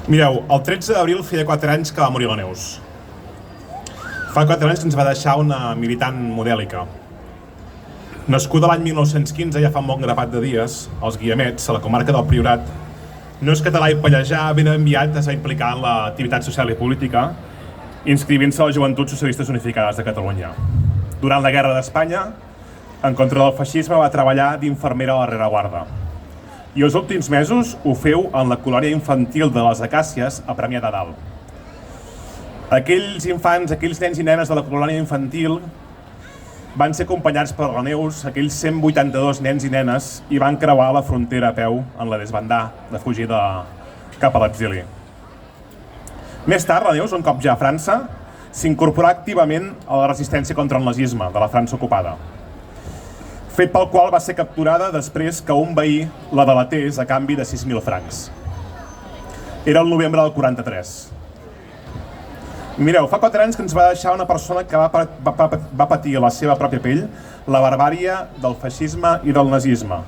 Mireu, el 13 d'abril feia 4 anys que va morir la Neus. Fa 4 anys que ens va deixar una militant modèlica. Nascuda l'any 1915, ja fa un bon grapat de dies, als Guiamets, a la comarca del Priorat, no és català i pallejà, ben enviat es va implicar en l'activitat social i política, inscrivint-se a les Joventuts Socialistes Unificades de Catalunya. Durant la Guerra d'Espanya, en contra del feixisme, va treballar d'infermera a la rereguarda. I els últims mesos ho feu en la colònia infantil de les Acàcies a Premià de Dalt. Aquells infants, aquells nens i nenes de la colònia infantil van ser acompanyats per la Neus, aquells 182 nens i nenes, i van creuar la frontera a peu en la desbandar de fugir cap a l'exili. Més tard, la Neus, un cop ja a França, s'incorporà activament a la resistència contra el nazisme de la França ocupada, fet pel qual va ser capturada després que un veí la delatés a canvi de 6.000 francs. Era el novembre del 43. Mireu, fa 4 anys que ens va deixar una persona que va patir a la seva pròpia pell la barbàrie del feixisme i del nazisme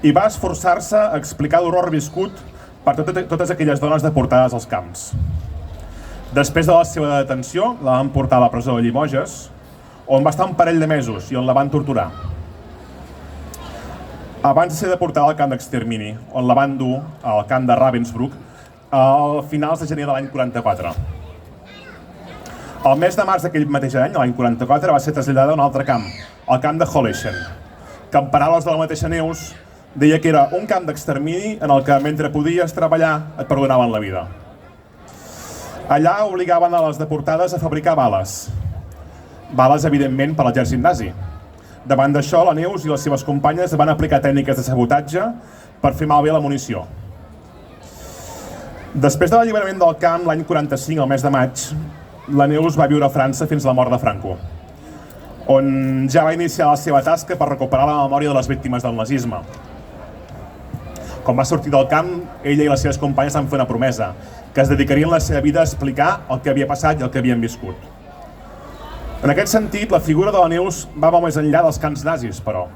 i va esforçar-se a explicar l'horror viscut per totes aquelles dones deportades als camps. Després de la seva detenció, la van portar a la presó de Llimoses, on va estar un parell de mesos i on la van torturar. Abans de ser deportada al camp d'extermini, on la van dur al camp de Ravensbrück a finals de gener de l'any 44. El mes de març d'aquell mateix any, l'any 44, va ser traslladada a un altre camp, el camp de Holleshen, que en paraules de la mateixa Neus deia que era un camp d'extermini en el que mentre podies treballar et perdonaven la vida. Allà obligaven a les deportades a fabricar bales. Bales, evidentment, per l'exèrcit nazi. Davant d'això, la Neus i les seves companyes van aplicar tècniques de sabotatge per fer malbé la munició. Després de l'alliberament del camp, l'any 45, al mes de maig, la Neus va viure a França fins a la mort de Franco, on ja va iniciar la seva tasca per recuperar la memòria de les víctimes del nazisme. Quan va sortir del camp, ella i les seves companyes van fer una promesa, que es dedicarien la seva vida a explicar el que havia passat i el que havien viscut. En aquest sentit, la figura de la Neus va molt més enllà dels camps nazis, però,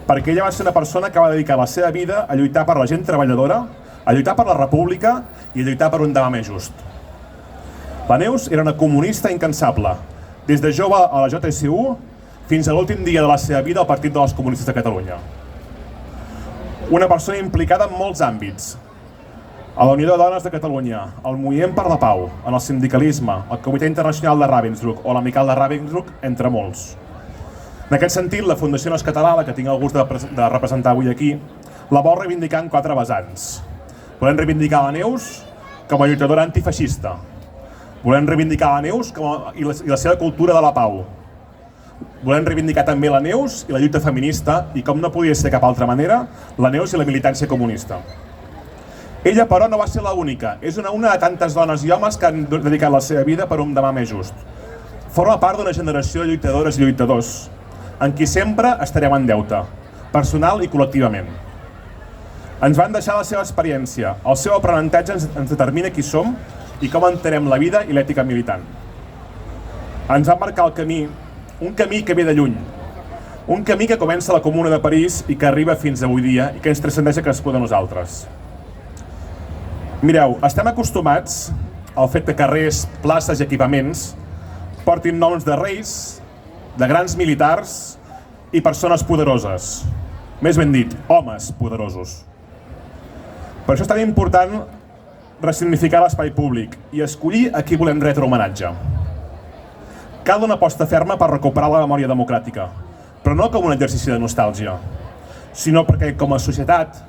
perquè ella va ser una persona que va dedicar la seva vida a lluitar per la gent treballadora, a lluitar per la república i a lluitar per un demà més just. La Neus era una comunista incansable, des de jove a la JSU fins a l'últim dia de la seva vida al Partit dels Comunistes de Catalunya. Una persona implicada en molts àmbits, a la Unió de Dones de Catalunya, al Moviment per la Pau, en el sindicalisme, el Comitè Internacional de Ravensbrück o l'Amical de Ravensbrück, entre molts. En aquest sentit, la Fundació No és Català, la que tinc el gust de representar avui aquí, la vol reivindicar en 4 vessants. Volem reivindicar la Neus com a lluitadora antifeixista. Volem reivindicar la Neus i la seva cultura de la pau. Volem reivindicar també la Neus i la lluita feminista i, com no podia ser de cap altra manera, la Neus i la militància comunista. Ella, però, no va ser l'única. És una de tantes dones i homes que han dedicat la seva vida per un demà més just. Forma part d'una generació de lluitadores i lluitadors, en qui sempre estarem en deute, personal i col·lectivament. Ens van deixar la seva experiència, el seu aprenentatge ens determina qui som i com entenem la vida i l'ètica militant. Ens va marcar el camí, un camí que ve de lluny, un camí que comença a la Comuna de París i que arriba fins avui dia i que ens transcendeix a cadascú de nosaltres. Mireu, estem acostumats al fet que carrers, places i equipaments portin noms de reis, de grans militars i persones poderoses. Més ben dit, homes poderosos. Per això és tan important ressignificar l'espai públic i escollir a qui volem retre homenatge. Cal una aposta ferma per recuperar la memòria democràtica, però no com un exercici de nostàlgia, sinó perquè com a societat,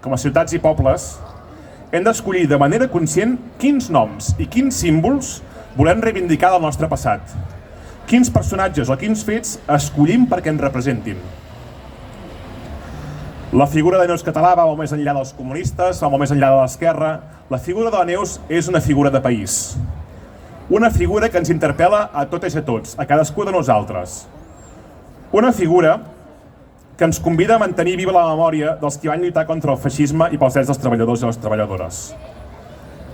com a ciutats i pobles, hem d'escollir de manera conscient quins noms i quins símbols volem reivindicar del nostre passat, quins personatges o quins fets escollim perquè ens representin. La figura de Neus Català va molt més enllà dels comunistes, va molt més enllà de l'esquerra. La figura de la Neus és una figura de país. Una figura que ens interpel·la a totes i a tots, a cadascú de nosaltres. Una figura que ens convida a mantenir viva la memòria dels qui van lluitar contra el feixisme i pels drets dels treballadors i les treballadores.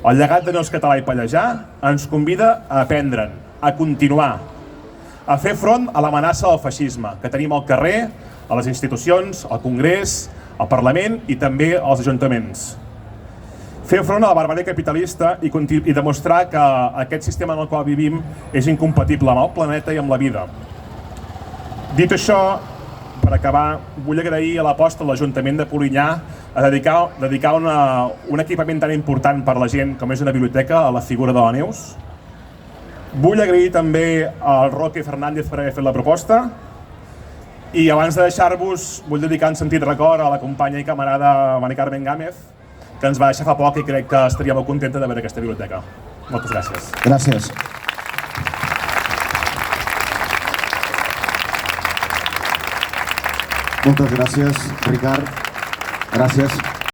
El llegat de Neus Català i Pallejà ens convida a aprendre'n, a continuar, a fer front a l'amenaça del feixisme que tenim al carrer, a les institucions, al Congrés, al Parlament i també als ajuntaments. fer front a la barbàrie capitalista i demostrar que aquest sistema en el qual vivim és incompatible amb el planeta i amb la vida. Dit això, per acabar, vull agrair a l'aposta de l'Ajuntament de Polinyà a dedicar un equipament tan important per la gent com és una biblioteca a la figura de la Neus. Vull agrair també al Roque Fernández per haver fet la proposta i abans de deixar-vos vull dedicar un sentit record a la companya i camarada Mari Carmen Gámez, que ens va deixar fa poc i crec que estaria molt contenta de veure aquesta biblioteca. Moltes gràcies. Gràcies. Moltes gràcies, Ricard. Gràcies.